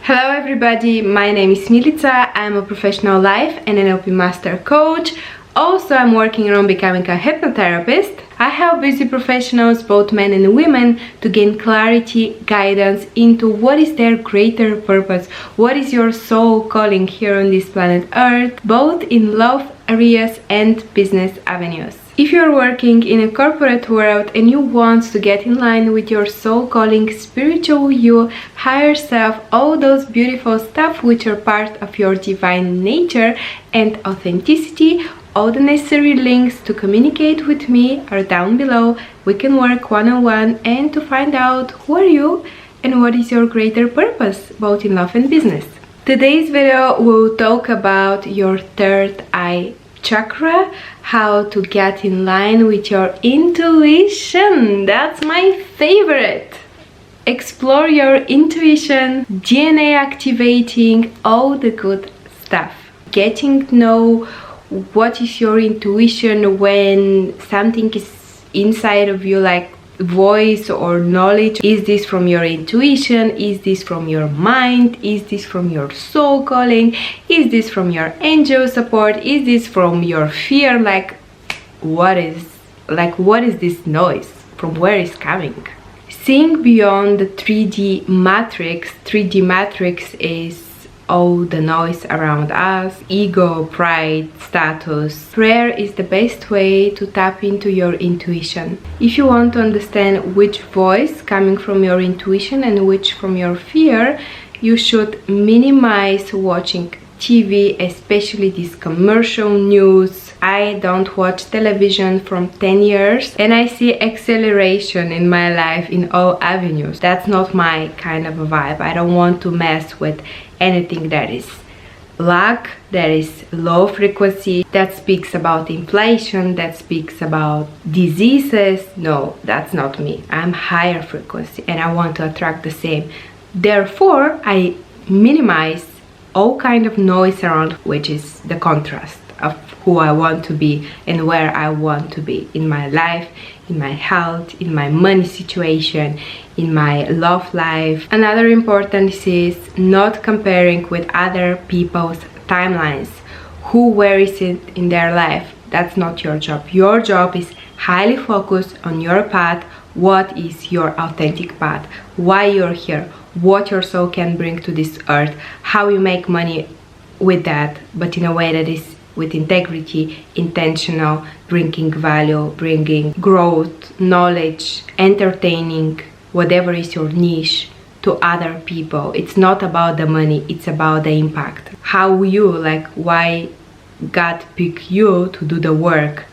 Hello everybody, my name is Militsa. I'm a professional life and NLP master coach. Also, I'm working on becoming a hypnotherapist. I help busy professionals, both men and women, to gain clarity, guidance into what is their greater purpose, what is your soul calling here on this planet Earth, both in love areas and business avenues. If you're working in a corporate world and you want to get in line with your soul calling, spiritual you, higher self, all those beautiful stuff which are part of your divine nature and authenticity, all the necessary links to communicate with me are down below. We can work one-on-one and to find out who are you and what is your greater purpose, both in love and business. Today's video will talk about your third eye chakra, how to get in line with your intuition. That's my favorite. Explore your intuition, DNA activating, all the good stuff. Getting to know what is your intuition when something is inside of you, like voice or knowledge. Is this from your intuition? Is this from your mind? Is this from your soul calling? Is this from your angel support? Is this from your fear? What is this noise? From where is coming? Seeing beyond the 3D matrix. 3D matrix is all the noise around us, ego, pride, status. Prayer is the best way to tap into your intuition. If you want to understand which voice coming from your intuition and which from your fear, you should minimize watching TV, especially this commercial news. I don't watch television from 10 years and I see acceleration in my life in all avenues. That's not my kind of a vibe. I don't want to mess with anything that is luck, that is low frequency, that speaks about inflation, that speaks about diseases. No, that's not me. I'm higher frequency and I want to attract the same. Therefore, I minimize all kind of noise around, which is the contrast of who I want to be and where I want to be in my life, in my health, in my money situation, in my love life. Another importance is not comparing with other people's timelines. Where is it in their life? That's not your job. Your job is highly focused on your path. What is your authentic path? Why you're here? What your soul can bring to this earth? How you make money with that, but in a way that is with integrity, intentional, bringing value, bringing growth, knowledge, entertaining, whatever is your niche, to other people. It's not about the money, it's about the impact. How you, why God picked you to do the work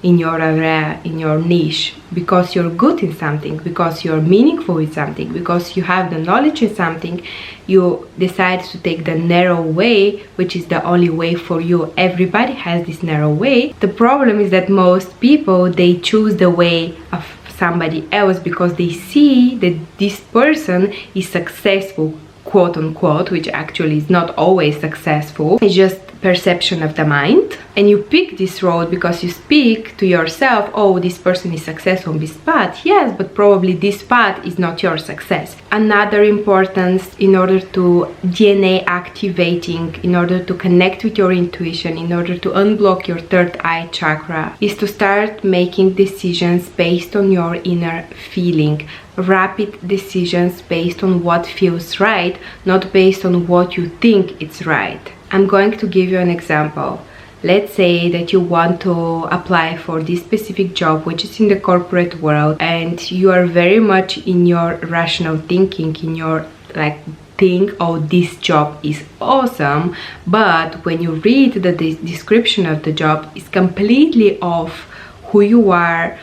in your area, in your niche, because you're good in something, because you're meaningful in something, because you have the knowledge in something. You decide to take the narrow way, which is the only way for you. Everybody has this narrow way. The problem is that most people, they choose the way of somebody else because they see that this person is successful, quote unquote, which actually is not always successful. It's just perception of the mind, and you pick this road because you speak to yourself, oh, this person is successful on this path. Yes, but probably this path is not your success. Another importance in order to DNA activating, in order to connect with your intuition, in order to unblock your third eye chakra, is to start making decisions based on your inner feeling. Rapid decisions based on what feels right, not based on what you think it's right. I'm going to give you an example. Let's say that you want to apply for this specific job, which is in the corporate world, and you are very much in your rational thinking, in your think, oh, this job is awesome, but when you read the description of the job, it's completely off who you are,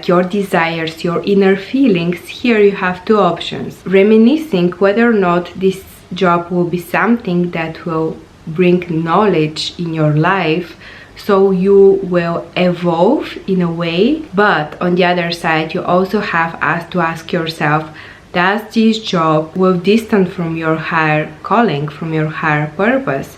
your desires, your inner feelings. Here you have two options. Reminiscing whether or not this job will be something that will bring knowledge in your life, so you will evolve in a way. But on the other side, you also have to ask yourself, does this job will distance from your higher calling, from your higher purpose?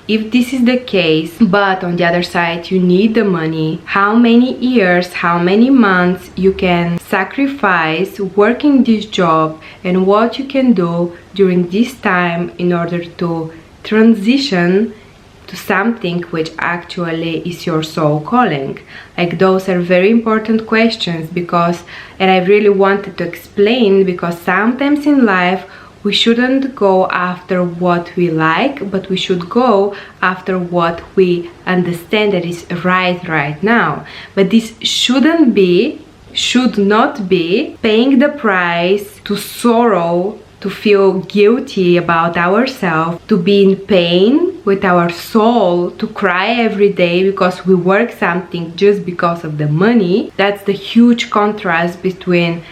if this is the case, but on the other side you need the money, how many years, how many months you can sacrifice working this job, and what you can do during this time in order to transition to something which actually is your soul calling. Like, those are very important questions, because, and I really wanted to explain, because sometimes in life we shouldn't go after what we like, but we should go after what we understand that is right now. But this should not be paying the price to sorrow, to feel guilty about ourselves, to be in pain with our soul, to cry every day because we work something just because of the money. That's the huge contrast between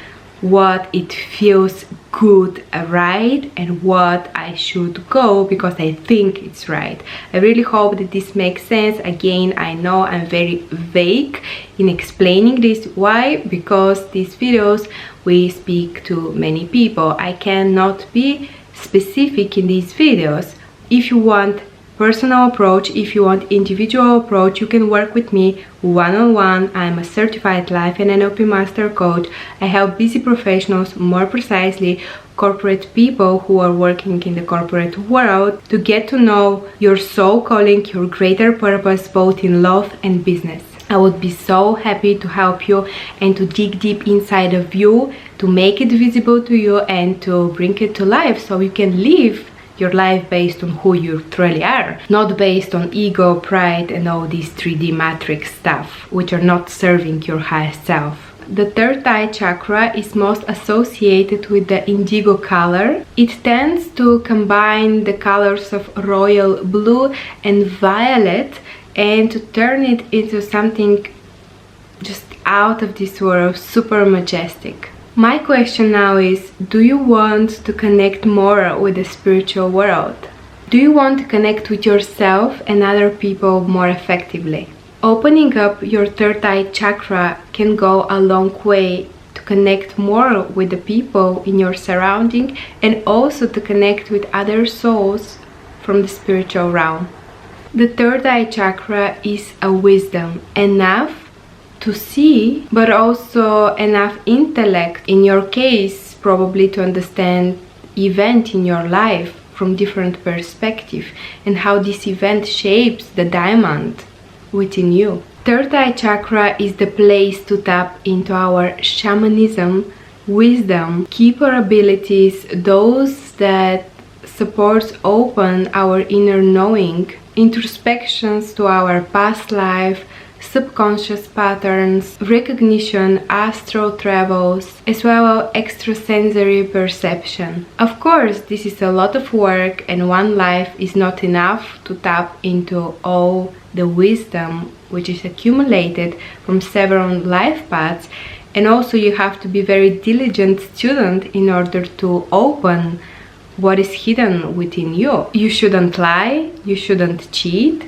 what it feels good, right, and what I should go because I think it's right. I really hope that this makes sense. Again, I know I'm very vague in explaining this. Why? Because these videos we speak to many people. I cannot be specific in these videos. If you want personal approach, if you want individual approach, you can work with me one-on-one. I'm a certified life and NLP master coach. I help busy professionals, more precisely corporate people who are working in the corporate world, to get to know your soul calling, your greater purpose, both in love and business. I would be so happy to help you and to dig deep inside of you, to make it visible to you and to bring it to life so you can live your life based on who you truly are, not based on ego, pride, and all these 3D matrix stuff, which are not serving your highest self. The third eye chakra is most associated with the indigo color. It tends to combine the colors of royal blue and violet and to turn it into something just out of this world, super majestic. My question now is, do you want to connect more with the spiritual world? Do you want to connect with yourself and other people more effectively? Opening up your third eye chakra can go a long way to connect more with the people in your surrounding and also to connect with other souls from the spiritual realm. The third eye chakra is a wisdom, enough to see, but also enough intellect, in your case probably to understand event in your life from different perspective and how this event shapes the diamond within you. Third eye chakra is the place to tap into our shamanism, wisdom, keeper abilities, those that supports open our inner knowing, introspections to our past life, subconscious patterns, recognition, astral travels, as well as extrasensory perception. Of course, this is a lot of work and one life is not enough to tap into all the wisdom which is accumulated from several life paths, and also you have to be very diligent student in order to open what is hidden within you. You shouldn't lie, you shouldn't cheat,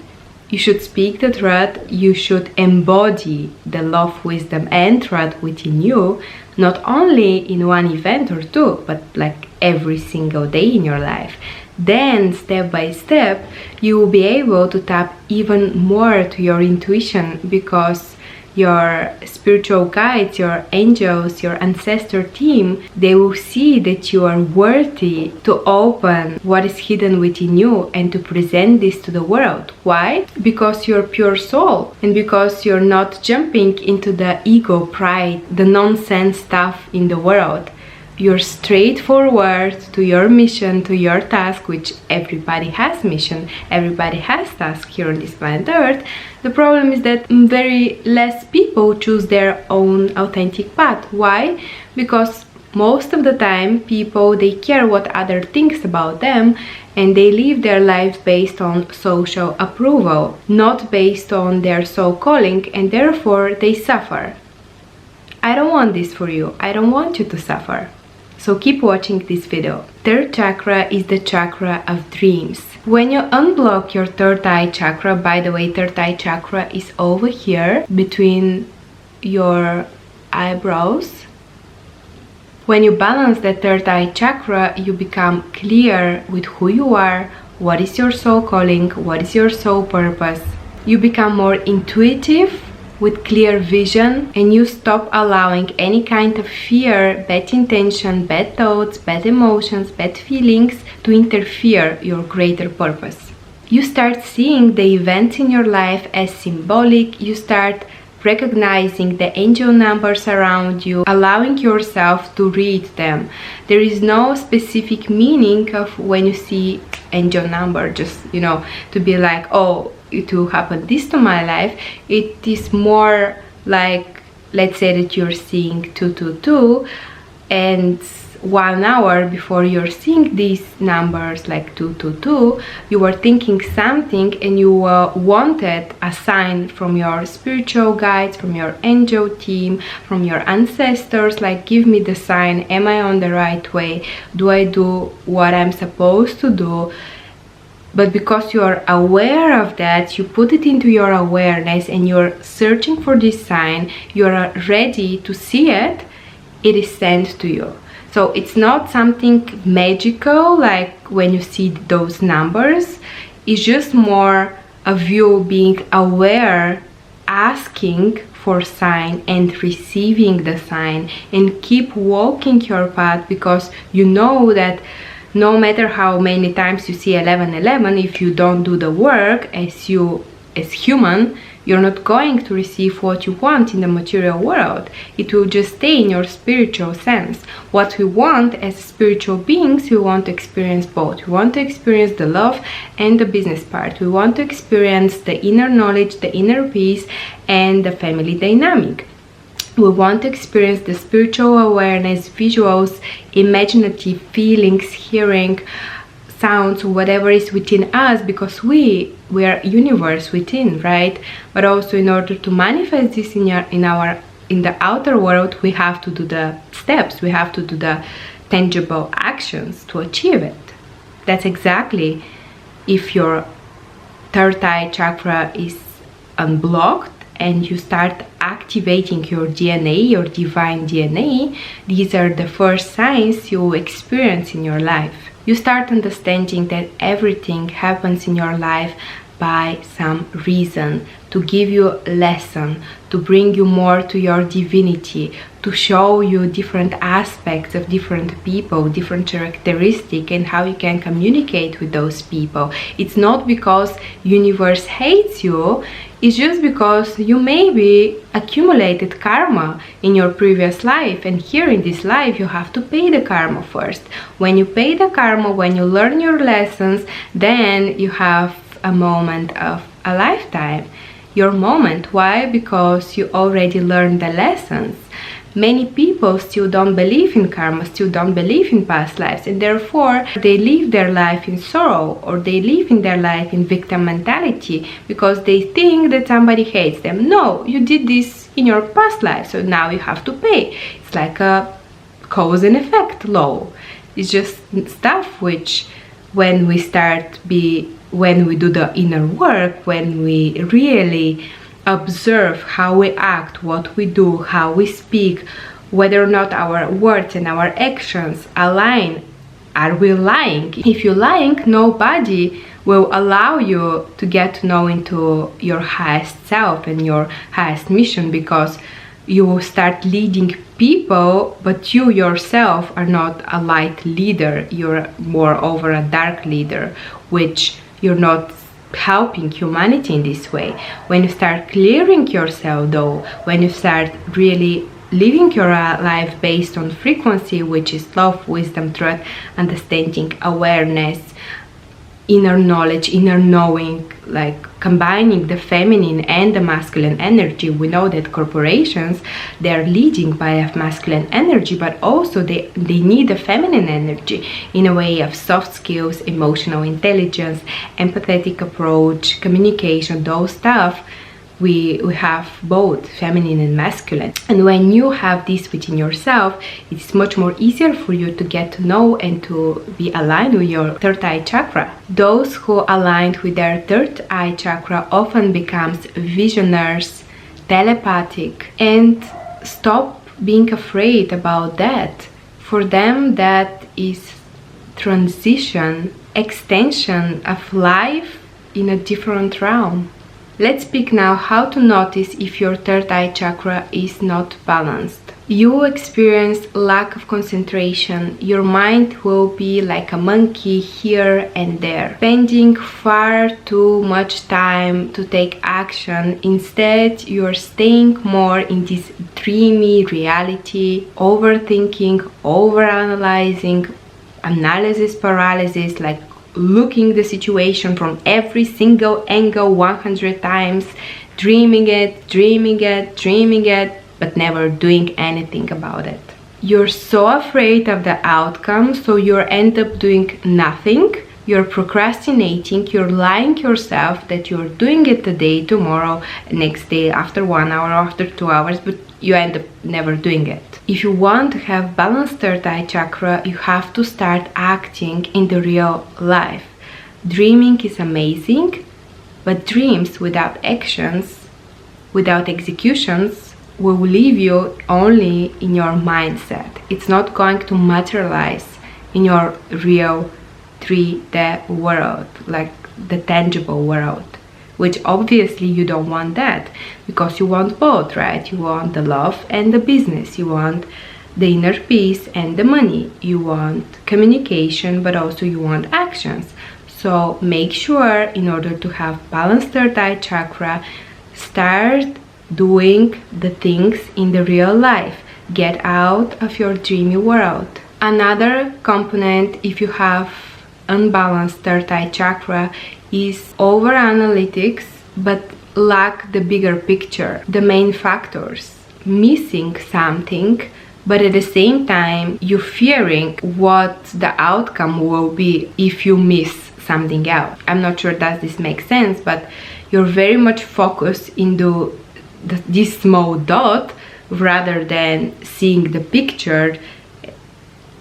you should speak the truth, you should embody the love, wisdom and truth within you, not only in one event or two, but like every single day in your life. Then step by step you will be able to tap even more to your intuition, because your spiritual guides, your angels, your ancestor team, they will see that you are worthy to open what is hidden within you and to present this to the world. Why? Because you're pure soul and because you're not jumping into the ego, pride, the nonsense stuff in the world. You're straightforward to your mission, to your task, which everybody has mission, everybody has task here on this planet Earth. The problem is that very less people choose their own authentic path. Why? Because most of the time people, they care what other thinks about them and they live their lives based on social approval, not based on their soul calling, and therefore they suffer. I don't want this for you. I don't want you to suffer. So keep watching this video. Third chakra is the chakra of dreams. When you unblock your third eye chakra, by the way, third eye chakra is over here between your eyebrows. When you balance the third eye chakra, you become clear with who you are, what is your soul calling, what is your soul purpose. You become more intuitive with clear vision, and you stop allowing any kind of fear, bad intention, bad thoughts, bad emotions, bad feelings to interfere your greater purpose. You start seeing the events in your life as symbolic. You start recognizing the angel numbers around you, allowing yourself to read them. There is no specific meaning of when you see angel number, just, to be like, oh, it will happen this to my life. It is more like, let's say that you're seeing 222, and 1 hour before you're seeing these numbers like 222, you were thinking something and you wanted a sign from your spiritual guides, from your angel team, from your ancestors, like, give me the sign. Am I on the right way? Do I do what I'm supposed to do? But because you are aware of that, you put it into your awareness and you're searching for this sign, you're ready to see it, it is sent to you. So it's not something magical like when you see those numbers. It's just more of you being aware, asking for sign and receiving the sign, and keep walking your path, because you know that no matter how many times you see 1111, if you don't do the work as human, you're not going to receive what you want in the material world. It will just stay in your spiritual sense. What we want as spiritual beings, we want to experience both. We want to experience the love and the business part. We want to experience the inner knowledge, the inner peace, and the family dynamic. We want to experience the spiritual awareness, visuals, imaginative feelings, hearing, sounds, whatever is within us, because we are universe within, right? But also, in order to manifest this in the outer world, we have to do the steps, we have to do the tangible actions to achieve it. That's exactly, if your third eye chakra is unblocked and you start activating your DNA, your divine DNA, these are the first signs you will experience in your life. You start understanding that everything happens in your life by some reason, to give you a lesson, to bring you more to your divinity, to show you different aspects of different people, different characteristics, and how you can communicate with those people. It's not because universe hates you, it's just because you maybe accumulated karma in your previous life, and here in this life you have to pay the karma first. When you pay the karma, when you learn your lessons, then you have a moment of a lifetime. Your moment. Why? Because you already learned the lessons. Many people still don't believe in karma, still don't believe in past lives, and therefore they live their life in sorrow, or they live in their life in victim mentality, because they think that somebody hates them. No, you did this in your past life, so now you have to pay. It's like a cause and effect law. It's just stuff which, when we do the inner work, when we really observe how we act, what we do, how we speak, whether or not our words and our actions align. Are we lying? If you're lying, nobody will allow you to get to know into your highest self and your highest mission, because you will start leading people, but you yourself are not a light leader. You're more over a dark leader, which you're not helping humanity in this way. When you start clearing yourself, though, when you start really living your life based on frequency, which is love, wisdom, truth, understanding, awareness, inner knowledge, inner knowing, like combining the feminine and the masculine energy. We know that corporations, they're leading by a masculine energy, but also they need a feminine energy in a way of soft skills, emotional intelligence, empathetic approach, communication, those stuff. We have both feminine and masculine, and when you have this within yourself, it's much more easier for you to get to know and to be aligned with your third eye chakra. Those who aligned with their third eye chakra often becomes visionaries, telepathic, and stop being afraid about that. For them, that is transition extension of life in a different realm. Let's speak now how to notice if your third eye chakra is not balanced. You will experience lack of concentration. Your mind will be like a monkey here and there, spending far too much time to take action. Instead, you're staying more in this dreamy reality, overthinking, overanalyzing, analysis paralysis, like looking the situation from every single angle 100 times, dreaming it, but never doing anything about it. You're so afraid of the outcome, so you end up doing nothing. You're procrastinating, you're lying yourself that you're doing it today, tomorrow, next day, after 1 hour, after 2 hours, but you end up never doing it. If you want to have balanced third eye chakra, you have to start acting in the real life. Dreaming is amazing, but dreams without actions, without executions, will leave you only in your mindset. It's not going to materialize in your real 3D world, like the tangible world, which obviously you don't want that, because you want both, right? You want the love and the business, you want the inner peace and the money, you want communication, but also you want actions. So make sure, in order to have balanced third eye chakra, start doing the things in the real life. Get out of your dreamy world. Another component, if you have unbalanced third eye chakra, is over analytics but lack the bigger picture, the main factors, missing something, but at the same time you fearing what the outcome will be if you miss something else. I'm not sure does this make sense, but you're very much focused into this small dot rather than seeing the picture.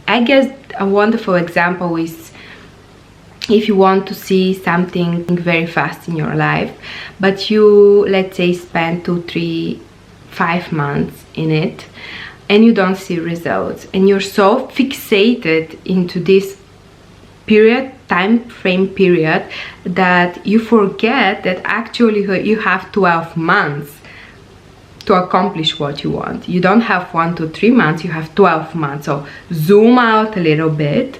I guess a wonderful example is if you want to see something very fast in your life, but you, let's say, spend 2, 3, 5 months in it and you don't see results, and you're so fixated into this time frame period that you forget that actually you have 12 months to accomplish what you want. You don't have 1 to 3 months, you have 12 months. So zoom out a little bit,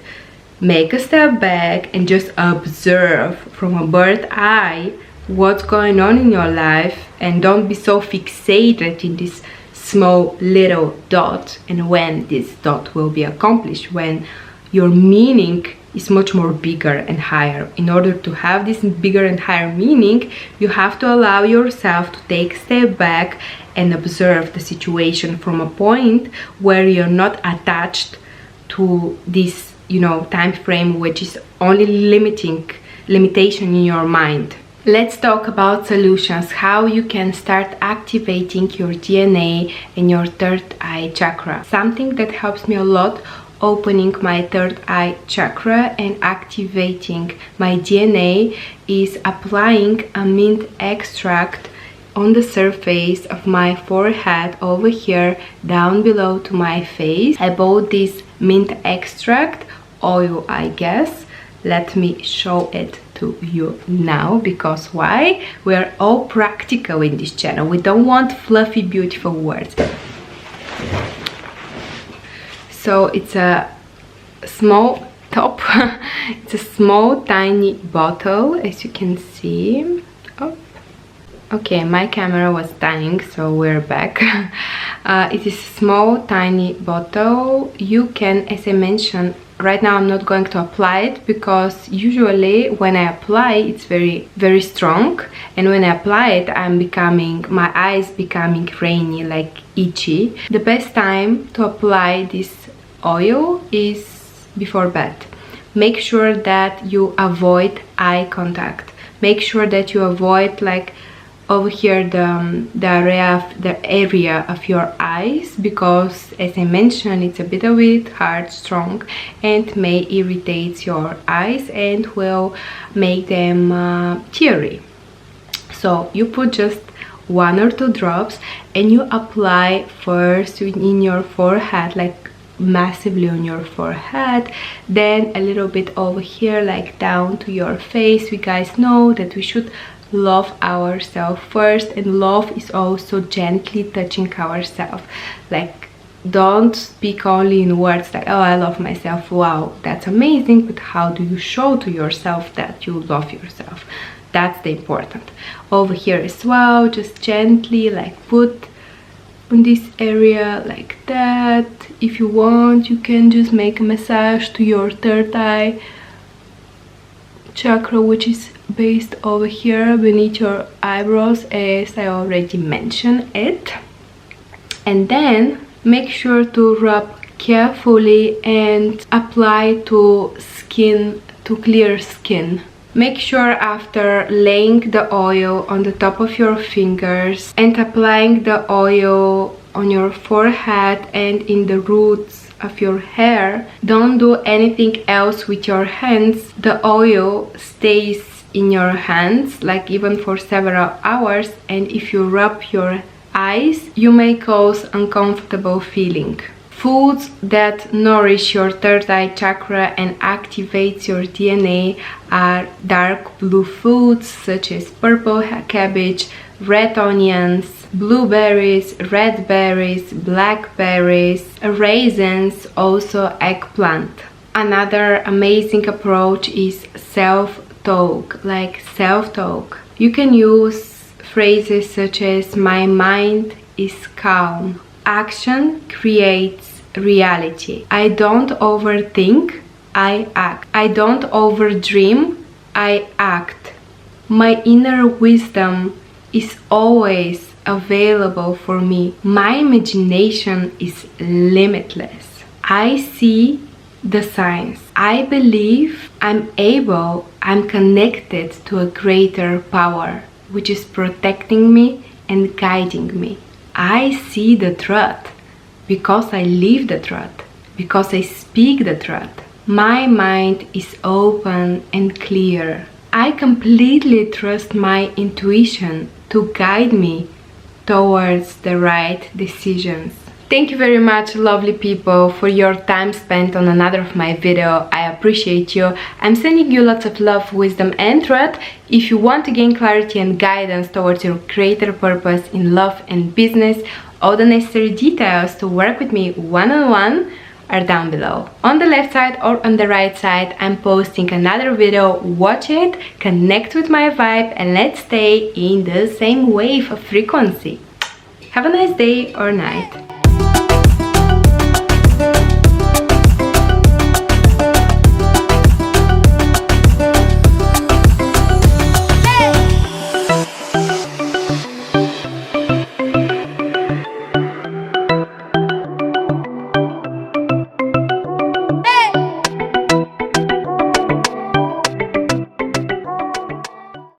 make a step back, and just observe from a bird's eye what's going on in your life, and don't be so fixated in this small little dot, and when this dot will be accomplished, when your meaning is much more bigger and higher. In order to have this bigger and higher meaning, you have to allow yourself to take a step back and observe the situation from a point where you're not attached to this, time frame, which is only limitation in your mind. Let's talk about solutions, how you can start activating your DNA and your third eye chakra. Something that helps me a lot opening my third eye chakra and activating my DNA is applying a mint extract on the surface of my forehead over here, down below to my face. I bought this mint extract oil, I guess. Let me show it to you now, because why? We're all practical in this channel. We don't want fluffy, beautiful words. So it's a small top. It's a small tiny bottle, as you can see. Oh, okay, my camera was dying, so we're back. It is a small tiny bottle. You can, as I mentioned, right now I'm not going to apply it, because usually when I apply it's very strong, and when I apply it my eyes becoming rainy, like itchy. The best time to apply this oil is before bed. Make sure that you avoid eye contact. Make sure that you avoid, like, over here the area of your eyes, because as I mentioned, it's a bit hard, strong, and may irritate your eyes and will make them teary. So you put just 1 or 2 drops and you apply first in your forehead, like massively on your forehead, then a little bit over here, like down to your face. We guys know that we should love ourselves first, and love is also gently touching ourselves. Like, don't speak only in words like, oh, I love myself. Wow, that's amazing, but how do you show to yourself that you love yourself? That's the important. Over here as well, just gently like put on this area like that. If you want, you can just make a massage to your third eye chakra, which is based over here beneath your eyebrows, as I already mentioned it. And then make sure to rub carefully and apply to skin, to clear skin. Make sure after laying the oil on the top of your fingers and applying the oil on your forehead and in the roots of your hair, don't do anything else with your hands. The oil stays in your hands like even for several hours, and if you rub your eyes, you may cause uncomfortable feeling. Foods that nourish your third eye chakra and activates your DNA are dark blue foods such as purple cabbage, red onions, blueberries, red berries, blackberries, raisins, also eggplant. Another amazing approach is self-talk, like self-talk. You can use phrases such as my mind is calm. Action creates reality. I don't overthink, I act. I don't overdream, I act. My inner wisdom is always available for me. My imagination is limitless. I see the signs. I believe I'm able, I'm connected to a greater power, which is protecting me and guiding me. I see the truth because I live the truth, because I speak the truth. My mind is open and clear. I completely trust my intuition to guide me towards the right decisions. Thank you very much, lovely people, for your time spent on another of my video. I appreciate you. I'm sending you lots of love, wisdom and truth. If you want to gain clarity and guidance towards your greater purpose in love and business, all the necessary details to work with me one-on-one are down below. On the left side or on the right side, I'm posting another video. Watch it, connect with my vibe, and let's stay in the same wave of frequency. Have a nice day or night.